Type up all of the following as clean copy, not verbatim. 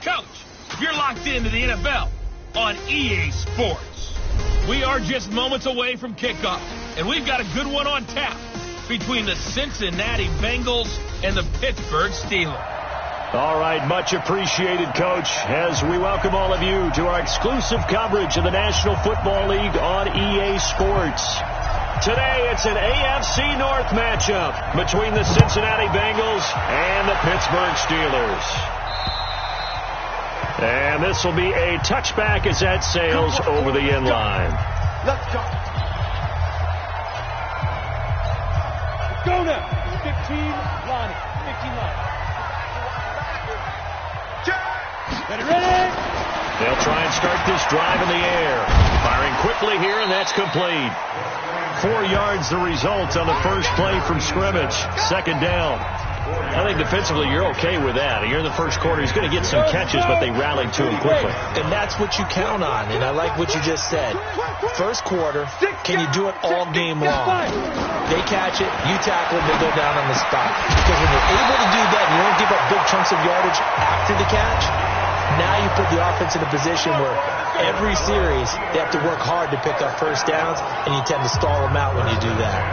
Coach, you're locked into the NFL on EA Sports. We are just moments away from kickoff, and we've got a good one on tap between the Cincinnati Bengals and the Pittsburgh Steelers. All right, much appreciated, Coach, as we welcome all of you to our exclusive coverage of the National Football League on EA Sports. Today, it's an AFC North matchup between the Cincinnati Bengals and the Pittsburgh Steelers. And this will be a touchback as that sails over the end line. Let's go. Go now. 15 line. 15 line. Get it ready. They'll try and start this drive in the air. Firing quickly here, and that's complete. 4 yards the result on the first play from scrimmage. Second down. I think defensively you're okay with that. Here in the first quarter, he's going to get some catches, but they rallied to him quickly. And that's what you count on, and I like what you just said. First quarter, can you do it all game long? They catch it, you tackle it, they go down on the spot. Because when you're able to do that, you don't give up big chunks of yardage after the catch. Now you put the offense in a position where every series they have to work hard to pick up first downs, and you tend to stall them out when you do that.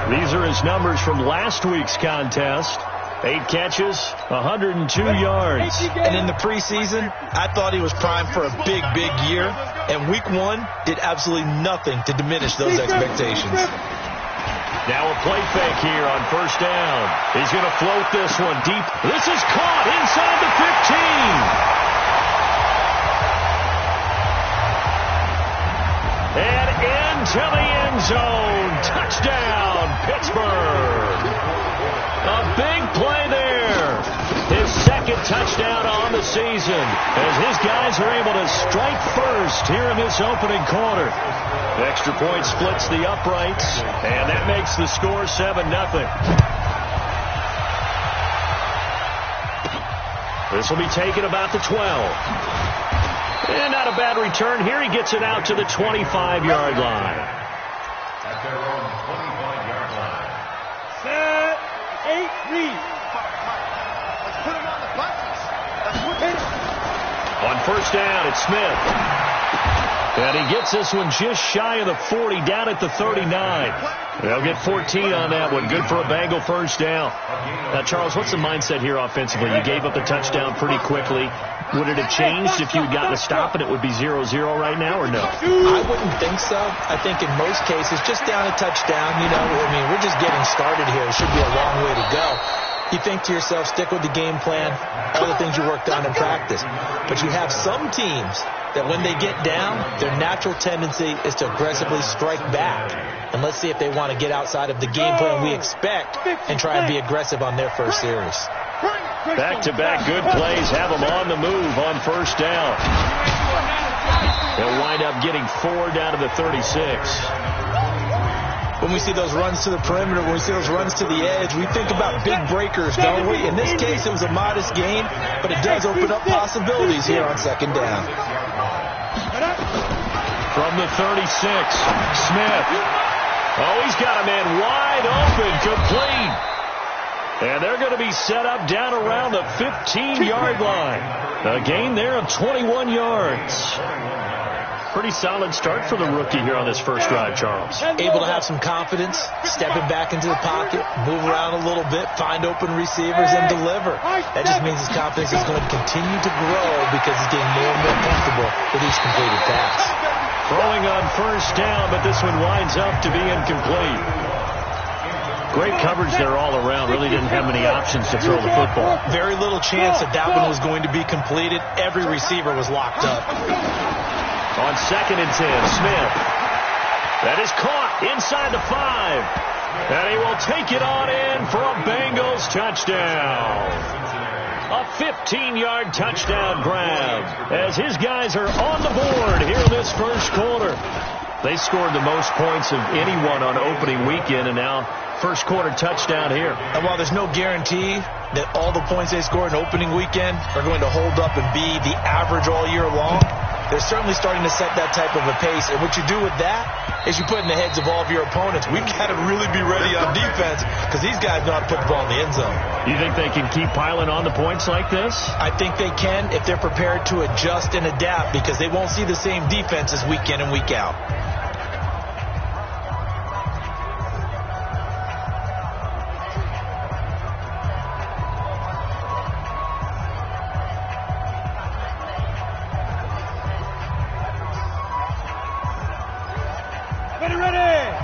These are his numbers from last week's contest. 8 catches, 102 yards. And in the preseason, I thought he was primed for a big, big year. And week 1 did absolutely nothing to diminish those expectations. Now a play fake here on first down. He's going to float this one deep. This is caught inside the 15. And into the end zone. Touchdown, Pittsburgh. A big play there. His second touchdown on the season as his guys are able to strike first here in this opening quarter. The extra point splits the uprights, and that makes the score 7-0. This will be taken about the 12. And not a bad return here. He gets it out to the 25-yard line. At their own 25-yard line. Set. 8, read. Let's put it on the buttons. On first down, it's Smith. And he gets this one just shy of the 40, down at the 39. They'll get 14 on that one. Good for a Bengal first down. Now, Charles, what's the mindset here offensively? You gave up the touchdown pretty quickly. Would it have changed if you had gotten a stop and it would be 0-0 right now, or no? I wouldn't think so. I think in most cases, just down a touchdown, we're just getting started here. It should be a long way to go. You think to yourself, stick with the game plan, all the things you worked on in practice. But you have some teams that when they get down, their natural tendency is to aggressively strike back. And let's see if they want to get outside of the game plan we expect and try and be aggressive on their first series. Back-to-back good plays have them on the move on first down. They'll wind up getting 4 down to the 36. When we see those runs to the perimeter, when we see those runs to the edge, we think about big breakers, don't we? In this case, it was a modest gain, but it does open up possibilities here on second down. From the 36, Smith. Oh, he's got a man wide open, complete. And they're going to be set up down around the 15-yard line. A gain there of 21 yards. Pretty solid start for the rookie here on this first drive, Charles. Able to have some confidence, stepping back into the pocket, move around a little bit, find open receivers, and deliver. That just means his confidence is going to continue to grow because he's getting more and more comfortable with each completed pass. Throwing on first down, but this one winds up to be incomplete. Great coverage there all around. Really didn't have many options to throw the football. Very little chance that one was going to be completed. Every receiver was locked up. On 2nd and 10, Smith. That is caught inside the 5. And he will take it on in for a Bengals touchdown. A 15-yard touchdown grab as his guys are on the board here in this first quarter. They scored the most points of anyone on opening weekend, and now first quarter touchdown here. And while there's no guarantee that all the points they scored in opening weekend are going to hold up and be the average all year long, They're certainly starting to set that type of a pace. And what you do with that is you put in the heads of all of your opponents, we've got to really be ready on defense because these guys know how to put the ball in the end zone. You think they can keep piling on the points like this? I think they can if they're prepared to adjust and adapt because they won't see the same defenses week in and week out. Ready.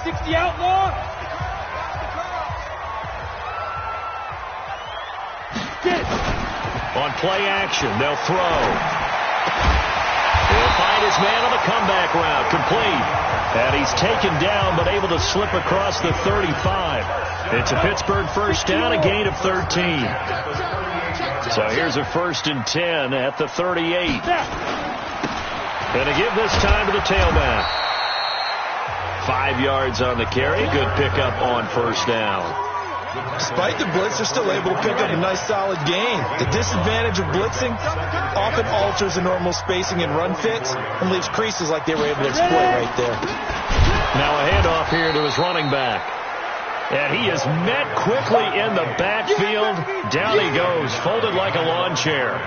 60 outlaw. Get it. On play action, they'll throw. He'll find his man on the comeback route. Complete. And he's taken down, but able to slip across the 35. It's a Pittsburgh first down, a gain of 13. So here's a 1st and 10 at the 38. Going to give this time to the tailback. 5 yards on the carry. Good pickup on first down. Despite the blitz, they're still able to pick up a nice solid gain. The disadvantage of blitzing often alters the normal spacing and run fits and leaves creases like they were able to exploit right there. Now a handoff here to his running back. And he is met quickly in the backfield. Down he goes, folded like a lawn chair.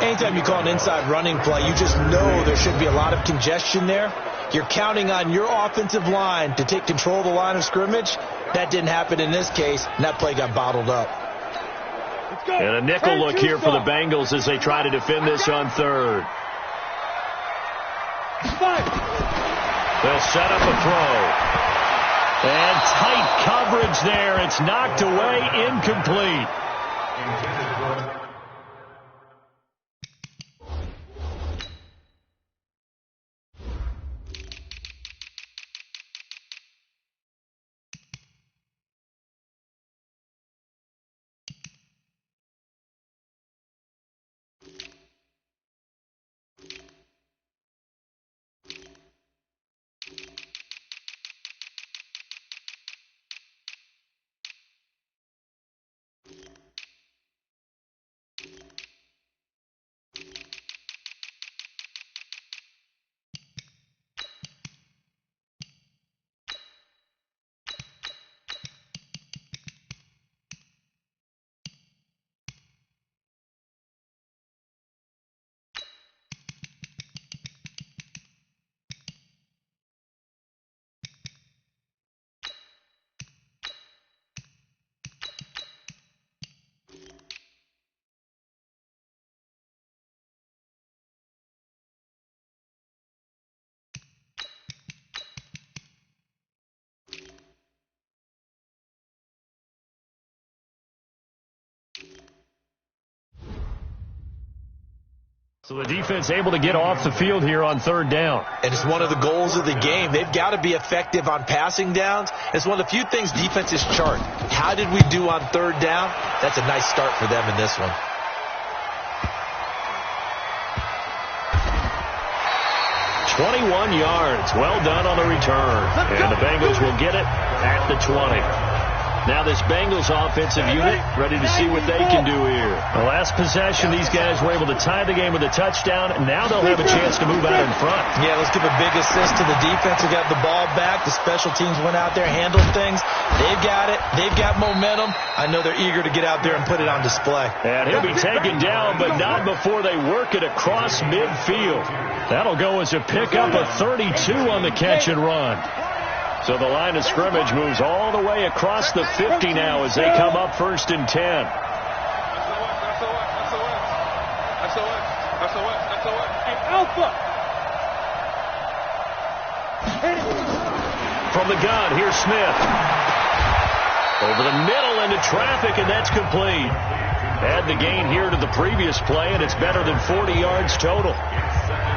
Anytime you call an inside running play, you just know there should be a lot of congestion there. You're counting on your offensive line to take control of the line of scrimmage. That didn't happen in this case, and that play got bottled up. And a nickel look here for the Bengals as they try to defend this on third. They'll set up a throw. And tight coverage there. It's knocked away, incomplete. So the defense able to get off the field here on third down. And it's one of the goals of the game. They've got to be effective on passing downs. It's one of the few things defenses chart. How did we do on third down? That's a nice start for them in this one. "21 yards. Well done on the return. And the Bengals will get it at the 20. Now this Bengals offensive unit ready to see what they can do here. The last possession, these guys were able to tie the game with a touchdown, and now they'll have a chance to move out in front. Yeah, let's give a big assist to the defense who got the ball back. The special teams went out there, handled things. They've got it. They've got momentum. I know they're eager to get out there and put it on display. And he'll be taken down, but not before they work it across midfield. That'll go as a pickup of 32 on the catch and run. So the line of scrimmage moves all the way across the 50 now as they come up 1st and 10. Alpha. From the gun, here's Smith. Over the middle into traffic, and that's complete. Add the gain here to the previous play, and it's better than 40 yards total.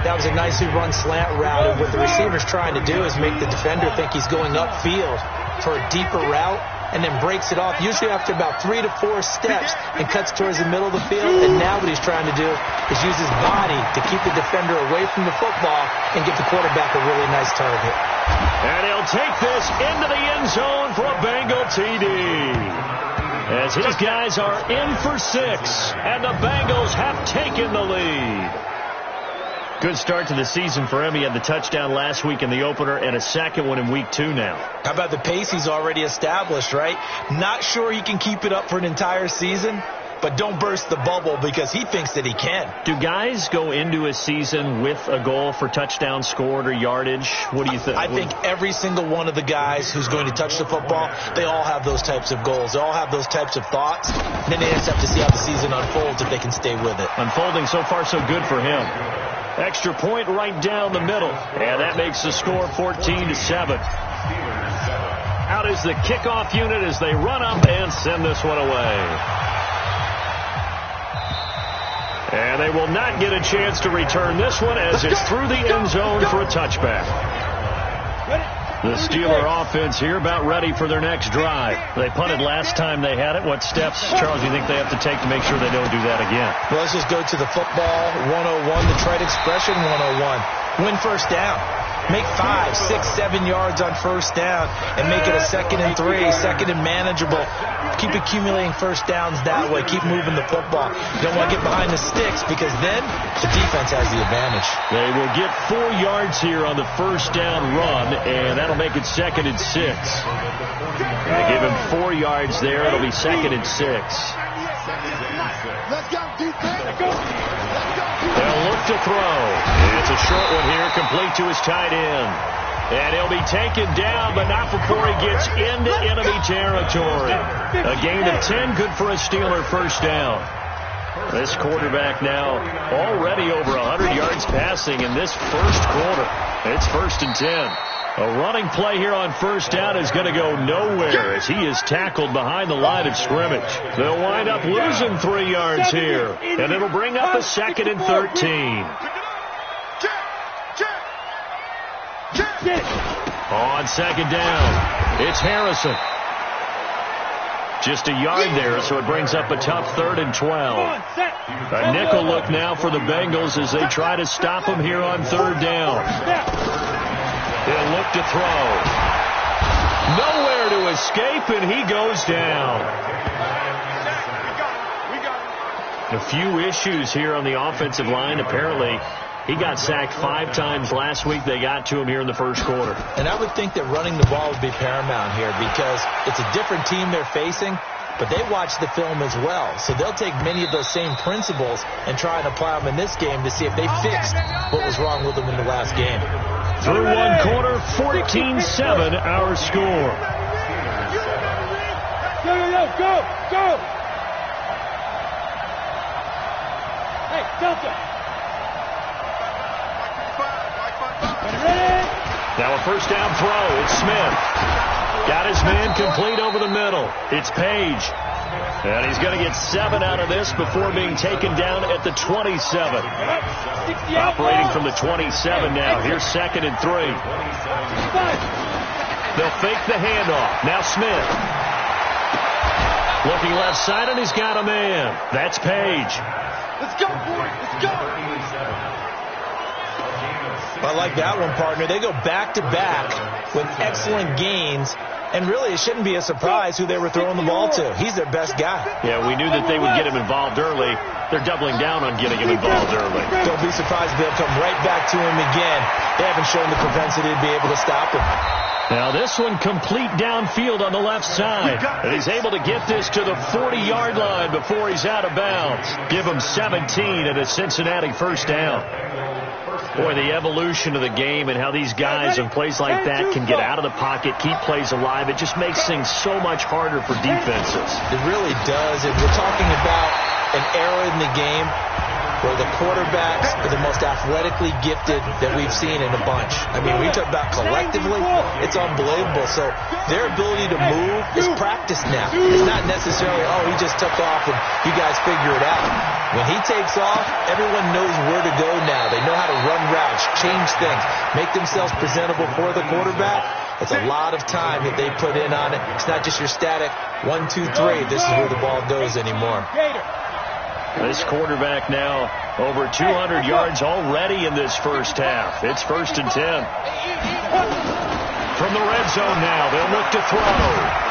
That was a nicely run slant route, and what the receiver's trying to do is make the defender think he's going upfield for a deeper route, and then breaks it off, usually after about 3 to 4 steps, and cuts towards the middle of the field. And now what he's trying to do is use his body to keep the defender away from the football and give the quarterback a really nice target. And he'll take this into the end zone for a Bengal TD. As his guys are in for 6, and the Bengals have taken the lead. Good start to the season for him. He had the touchdown last week in the opener and a second one in week 2 now. How about the pace he's already established, right? Not sure he can keep it up for an entire season, but don't burst the bubble because he thinks that he can. Do guys go into a season with a goal for touchdown scored or yardage? What do you think? I think every single one of the guys who's going to touch the football, they all have those types of goals. They all have those types of thoughts. And then they just have to see how the season unfolds if they can stay with it. Unfolding so far so good for him. Extra point right down the middle. And that makes the score 14-7. Out is the kickoff unit as they run up and send this one away. And they will not get a chance to return this one as it's through the end zone for a touchback. The Steeler offense here about ready for their next drive. They punted last time they had it. What steps, Charles, do you think they have to take to make sure they don't do that again? Well, let's just go to the football 101, the trite expression 101. Win first down. Make 5, 6, 7 yards on first down and make it a 2nd and 3, second and manageable. Keep accumulating first downs that way. Keep moving the football. You don't want to get behind the sticks because then the defense has the advantage. They will get 4 yards here on the first down run, and that'll make it 2nd and 6. They give him 4 yards there. It'll be 2nd and 6. Let's go, defense. Let's go. They'll look to throw. It's a short one here, complete to his tight end. And he'll be taken down, but not before he gets into enemy territory. A gain of 10, good for a Steeler first down. This quarterback now already over 100 yards passing in this first quarter. It's 1st and 10. A running play here on first down is going to go nowhere as he is tackled behind the line of scrimmage. They'll wind up losing 3 yards here, and it'll bring up a 2nd and 13. On 2nd down, it's Harrison. Just a yard there, so it brings up a tough 3rd and 12. A nickel look now for the Bengals as they try to stop him here on 3rd down. He'll look to throw. Nowhere to escape, and he goes down. A few issues here on the offensive line. Apparently, he got sacked 5 times last week. They got to him here in the first quarter. And I would think that running the ball would be paramount here because it's a different team they're facing, but they watch the film as well. So they'll take many of those same principles and try and apply them in this game to see if they fixed what was wrong with them in the last game. Through one quarter, 14-7 our score. Go. Hey, Delta. Now a first down throw. It's Smith. Got his man complete over the middle. It's Page. And he's going to get 7 out of this before being taken down at the 27. Operating from the 27 now. Here's 2nd and 3. They'll fake the handoff. Now Smith. Looking left side, and he's got a man. That's Page. Let's go, boys. Let's go. I like that one, partner. They go back-to-back with excellent gains. And really, it shouldn't be a surprise who they were throwing the ball to. He's their best guy. Yeah, we knew that they would get him involved early. They're doubling down on getting him involved early. Don't be surprised if they'll come right back to him again. They haven't shown the propensity to be able to stop him. Now this one complete downfield on the left side. And he's able to get this to the 40-yard line before he's out of bounds. Give him 17 at a Cincinnati first down. Boy, the evolution of the game and how these guys in plays like that can get out of the pocket, keep plays alive, it just makes things so much harder for defenses. It really does. And we're talking about an era in the game where the quarterbacks are the most athletically gifted that we've seen in a bunch. I mean, we talk about collectively, it's unbelievable. So their ability to move is practiced now. It's not necessarily, oh, he just took off and you guys figure it out. When he takes off, everyone knows where to go now. They know how to run routes, change things, make themselves presentable for the quarterback. It's a lot of time that they put in on it. It's not just your static 1, 2, 3. This is where the ball goes anymore. This quarterback now over 200 yards already in this first half. It's 1st and 10. From the red zone now, they'll look to throw.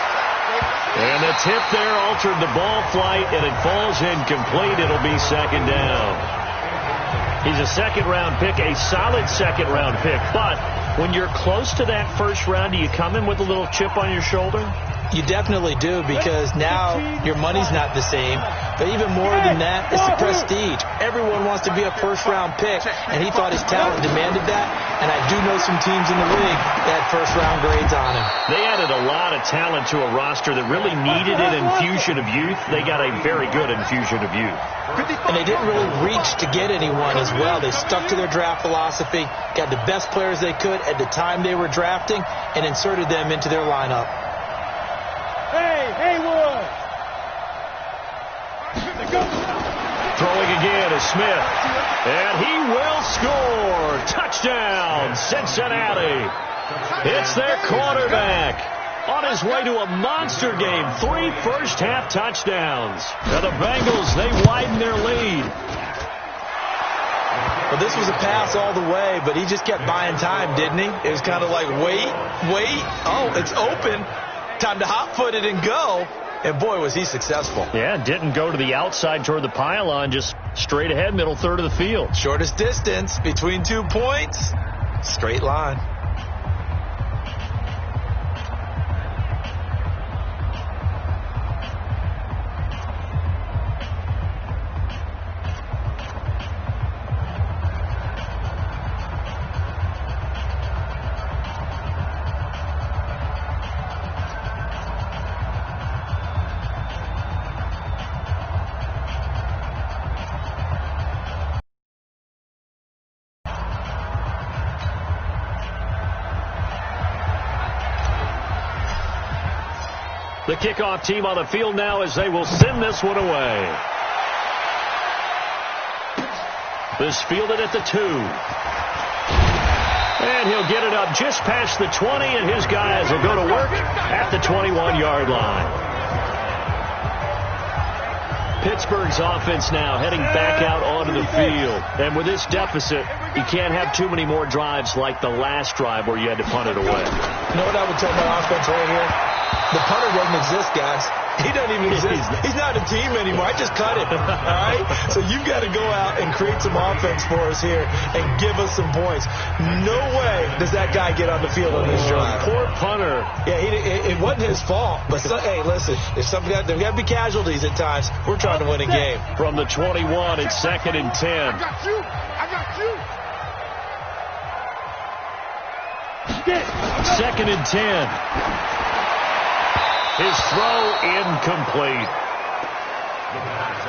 And the tip there altered the ball flight, and it falls incomplete. It'll be 2nd down. He's a second-round pick, a solid second-round pick. But when you're close to that first round, do you come in with a little chip on your shoulder? You definitely do, because now your money's not the same. But even more than that, it's the prestige. Everyone wants to be a first-round pick, and he thought his talent demanded that. And I do know some teams in the league that had first-round grades on him. They added a lot of talent to a roster that really needed an infusion of youth. They got a very good infusion of youth. And they didn't really reach to get anyone as well. They stuck to their draft philosophy, got the best players they could at the time they were drafting, and inserted them into their lineup. Hey, Haywood! Throwing again is Smith. And he will score. Touchdown, Cincinnati. It's their quarterback. On his way to a monster game. 3 first-half touchdowns. And the Bengals, they widen their lead. Well, this was a pass all the way, but he just kept buying time, didn't he? It was kind of like, wait. Oh, it's open. Time to hot-foot it and go. And, boy, was he successful. Yeah, didn't go to the outside toward the pylon, just straight ahead, middle third of the field. Shortest distance between 2 points. Straight line. The kickoff team on the field now as they will send this one away. This fielded at the 2. And he'll get it up just past the 20, and his guys will go to work at the 21-yard line. Pittsburgh's offense now heading back out onto the field. And with this deficit, you can't have too many more drives like the last drive where you had to punt it away. You know what I would tell my offense right here? The punter doesn't exist, guys. He doesn't even exist. He's not a team anymore. I just cut him. All right? So you've got to go out and create some offense for us here and give us some points. No way does that guy get on the field on this drive. Poor punter. Yeah, it wasn't his fault. But, hey, listen, there's got to be casualties at times. We're trying to win a game. From the 21, it's 2nd and 10. I got you. 2nd and 10. His throw incomplete.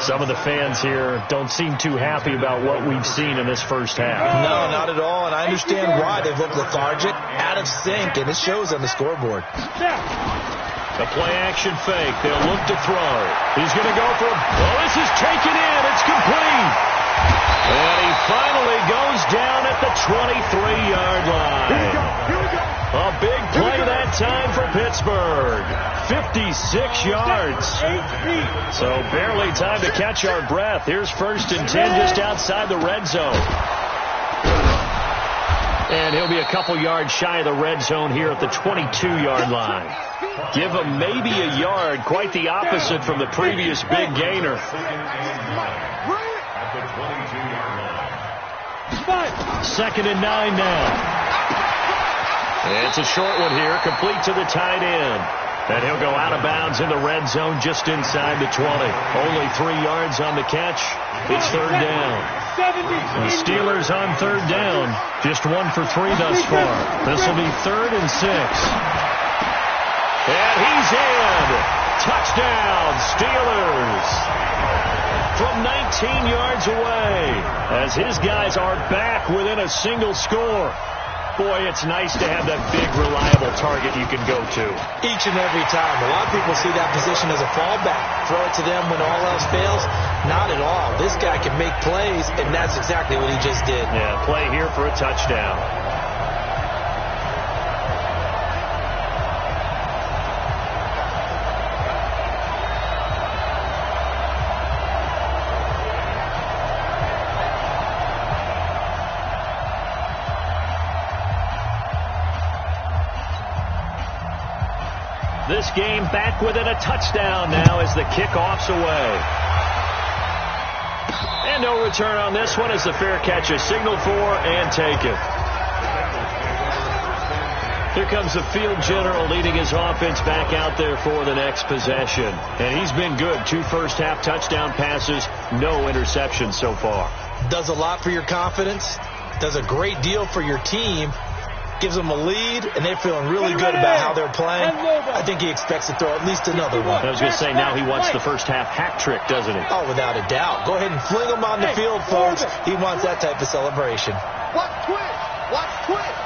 Some of the fans here don't seem too happy about what we've seen in this first half. No, not at all, and I understand why. They've looked lethargic, out of sync, and it shows on the scoreboard. The play-action fake. They'll look to throw. He's going to go for it. Oh, this is taken in. It's complete. And he finally goes down at the 23-yard line. Here we go. A big play that time for Pittsburgh. 56 yards. So barely time to catch our breath. Here's 1st and 10 just outside the red zone. And he'll be a couple yards shy of the red zone here at the 22-yard line. Give him maybe a yard. Quite the opposite from the previous big gainer. 2nd and 9 now. It's a short one here, complete to the tight end. And he'll go out of bounds in the red zone just inside the 20. Only 3 yards on the catch. It's 3rd down. The Steelers on 3rd down. Just 1 for 3 thus far. This will be 3rd and 6. And he's in. Touchdown, Steelers. From 19 yards away. As his guys are back within a single score. Boy, it's nice to have that big, reliable target you can go to. Each and every time. A lot of people see that position as a fallback. Throw it to them when all else fails. Not at all. This guy can make plays, and that's exactly what he just did. Yeah, play here for a touchdown. This game back within a touchdown now as the kickoff's away. And And no return on this one as the fair catch is signaled for and taken. Here comes the field general leading his offense back out there for the next possession. And he's been good. 2 first-half touchdown passes, no interceptions so far. Does a lot for your confidence. Does a great deal for your team. Gives them a lead, and they're feeling really good about how they're playing. I think he expects to throw at least another one. I was going to say, now he wants the first-half hat trick, doesn't he? Oh, without a doubt. Go ahead and fling him on the field, folks. He wants that type of celebration. Watch twitch. Watch twitch.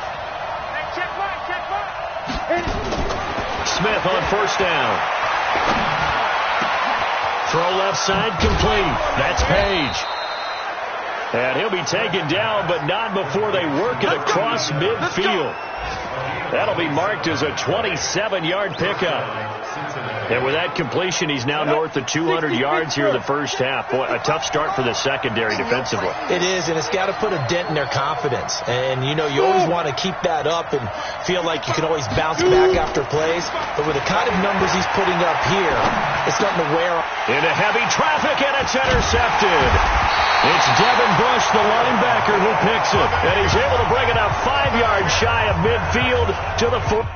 Check mark. Smith on first down. Throw left side complete. That's Page. And he'll be taken down, but not before they work it across midfield. That'll be marked as a 27-yard pickup. And with that completion, he's now north of 200 yards here in the first half. Boy, a tough start for the secondary defensively. It is, and it's got to put a dent in their confidence. And, you know, you always want to keep that up and feel like you can always bounce back after plays. But with the kind of numbers he's putting up here, it's starting to wear off. Into heavy traffic, and it's intercepted. It's Devin Bush, the linebacker, who picks it. And he's able to bring it up 5 yards shy of midfield to the 4.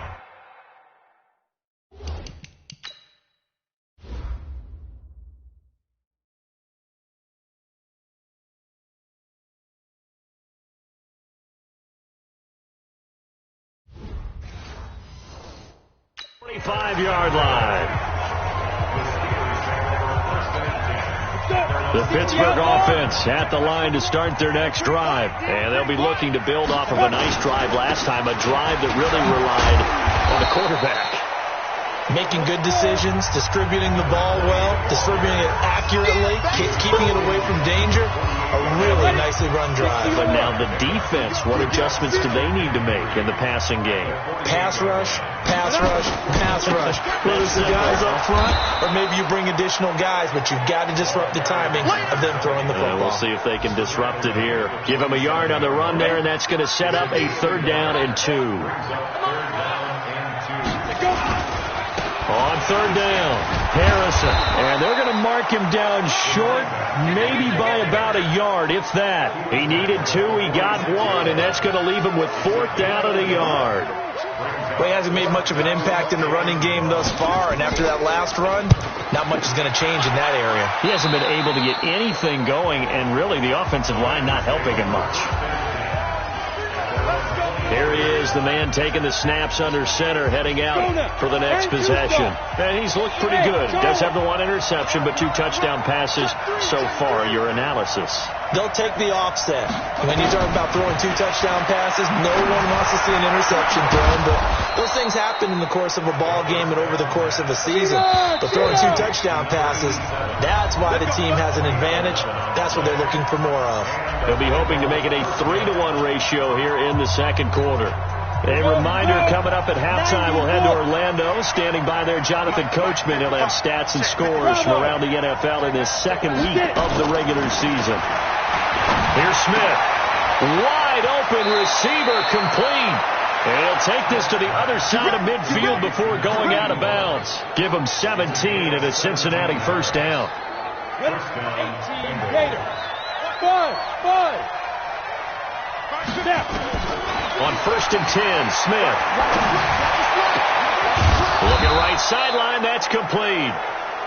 Five-yard line. The Pittsburgh offense at the line to start their next drive. And they'll be looking to build off of a nice drive last time, a drive that really relied on the quarterback. Making good decisions, distributing the ball well, distributing it accurately, keeping it away from danger. A really nicely run drive. But now the defense, what adjustments do they need to make in the passing game? Pass rush, pass rush, pass rush. Whether it's the guys up front or maybe you bring additional guys, but you've got to disrupt the timing of them throwing the football. We'll see if they can disrupt it here. Give them a yard on the run there, and that's going to set up a 3rd down and 2. On 3rd down, Harrison. And they're going to mark him down short, maybe by about a yard, if that. He needed 2, he got 1, and that's going to leave him with 4th down and a yard. Well, he hasn't made much of an impact in the running game thus far, and after that last run, not much is going to change in that area. He hasn't been able to get anything going, and really the offensive line not helping him much. Here he is, the man taking the snaps under center, heading out for the next possession. And he's looked pretty good. Does have the 1 interception, but 2 touchdown passes so far. Your analysis. They'll take the offset. When you talk about throwing 2 touchdown passes, no one wants to see an interception thrown, but those things happen in the course of a ball game and over the course of a season. But throwing 2 touchdown passes, that's why the team has an advantage. That's what they're looking for more of. They'll be hoping to make it a 3-to-1 ratio here in the second quarter. A reminder, coming up at halftime, we'll head to Orlando. Standing by there, Jonathan Coachman. He'll have stats and scores from around the NFL in his second week of the regular season. Here's Smith. Wide open receiver, complete. And he'll take this to the other side of midfield before going out of bounds. Give him 17 and a Cincinnati 1st down. 18 later. 5. Step. On 1st and 10, Smith. Looking right sideline, that's complete.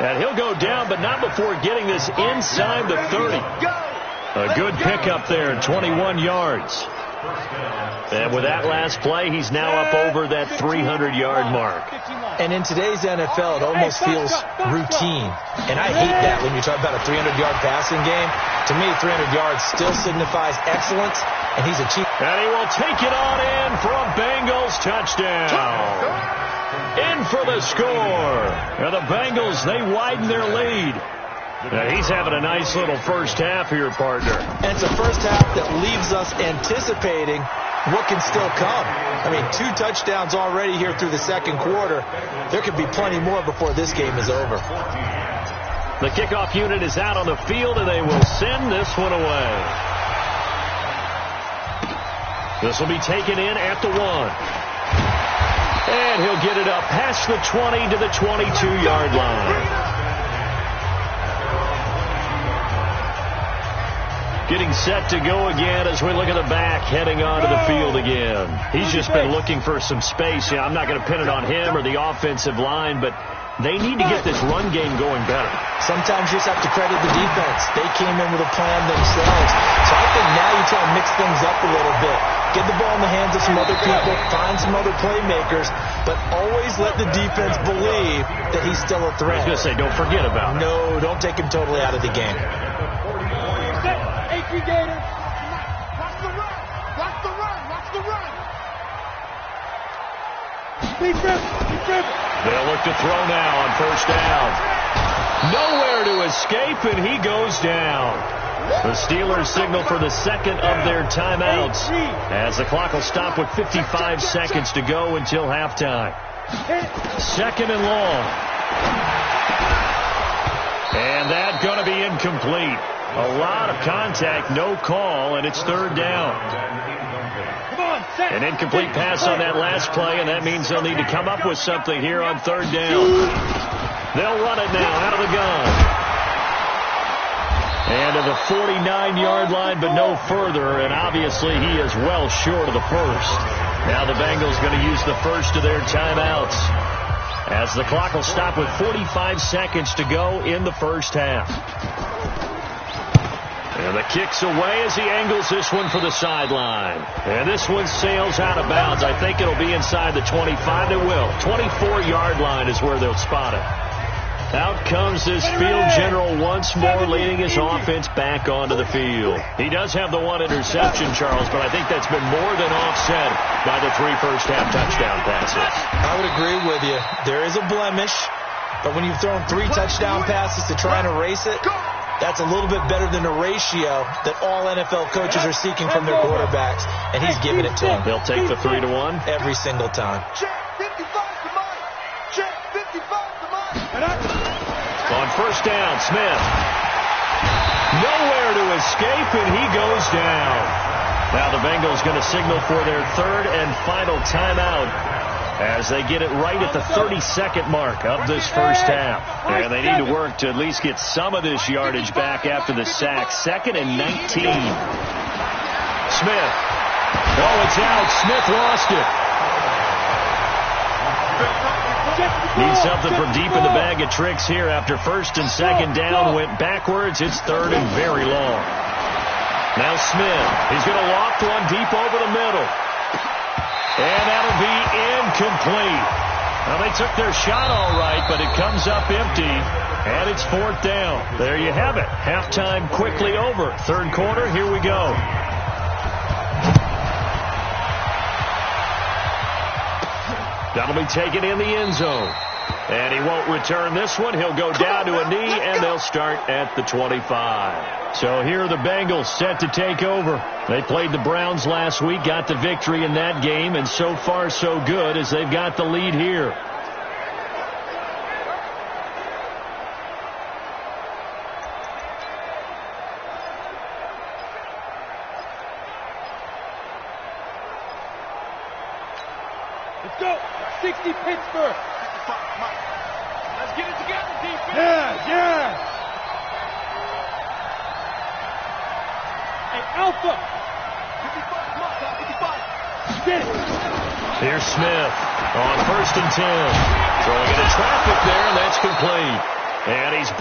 And he'll go down, but not before getting this inside the 30. A good pickup there, 21 yards. And with that last play, he's now up over that 300-yard mark. And in today's NFL, it almost feels routine. And I hate that when you talk about a 300-yard passing game. To me, 300 yards still signifies excellence, and he's achieved. And he will take it on in for a Bengals touchdown. In for the score. And the Bengals, they widen their lead. Now he's having a nice little first half here, partner. And it's a first half that leaves us anticipating what can still come. I mean, 2 touchdowns already here through the second quarter. There could be plenty more before this game is over. The kickoff unit is out on the field, and they will send this one away. This will be taken in at the 1. And he'll get it up past the 20 to the 22-yard line. Getting set to go again as we look at the back heading onto the field again. He's just been looking for some space. Yeah, I'm not going to pin it on him or the offensive line, but they need to get this run game going better. Sometimes you just have to credit the defense. They came in with a plan themselves. So I think now you try to mix things up a little bit. Get the ball in the hands of some other people, find some other playmakers, but always let the defense believe that he's still a threat. I was going to say, don't forget about it. No, don't take him totally out of the game. Gator. Watch the run. Watch the run. Watch the run. They'll look to throw now on first down. Nowhere to escape, and he goes down. The Steelers signal for the second of their timeouts as the clock will stop with 55 seconds to go until halftime. Second and long. And that's going to be incomplete. A lot of contact, no call, and it's third down. An incomplete pass on that last play, and that means they'll need to come up with something here on third down. They'll run it now out of the gun. And to the 49-yard line, but no further, and obviously he is well short of the first. Now the Bengals going to use the first of their timeouts as the clock will stop with 45 seconds to go in the first half. And the kick's away as he angles this one for the sideline. And this one sails out of bounds. I think it'll be inside the 25. It will. 24-yard line is where they'll spot it. Out comes this field general once more, leading his offense back onto the field. He does have the one interception, Charles, but I think that's been more than offset by the 3 first-half touchdown passes. I would agree with you. There is a blemish, but when you've thrown 3 touchdown passes to try and erase it, that's a little bit better than the ratio that all NFL coaches are seeking from their quarterbacks, and he's giving it to them. They'll take the 3-1 every single time. On first down, Smith. Nowhere to escape, and he goes down. Now the Bengals going to signal for their third and final timeout as they get it right at the 32nd mark of this first half. And they need to work to at least get some of this yardage back after the sack. 2nd and 19. Smith. Oh, it's out. Smith lost it. Need something from deep in the bag of tricks here after first and second down went backwards. It's third and very long. Now Smith. He's going to loft one deep over the middle. And that'll be incomplete. Well, they took their shot all right, but it comes up empty, and it's 4th down. There you have it. Halftime quickly over. Third quarter, here we go. That'll be taken in the end zone. And he won't return this one. He'll go down to a knee, and they'll start at the 25. So here are the Bengals set to take over. They played the Browns last week, got the victory in that game, and so far so good as they've got the lead here. Let's go. 60 Pittsburgh. Let's get it together, defense. Yeah. Hey, Alpha. 55. Get it. Here's Smith on 1st and 10. Throwing into traffic there, and that's complete. And he's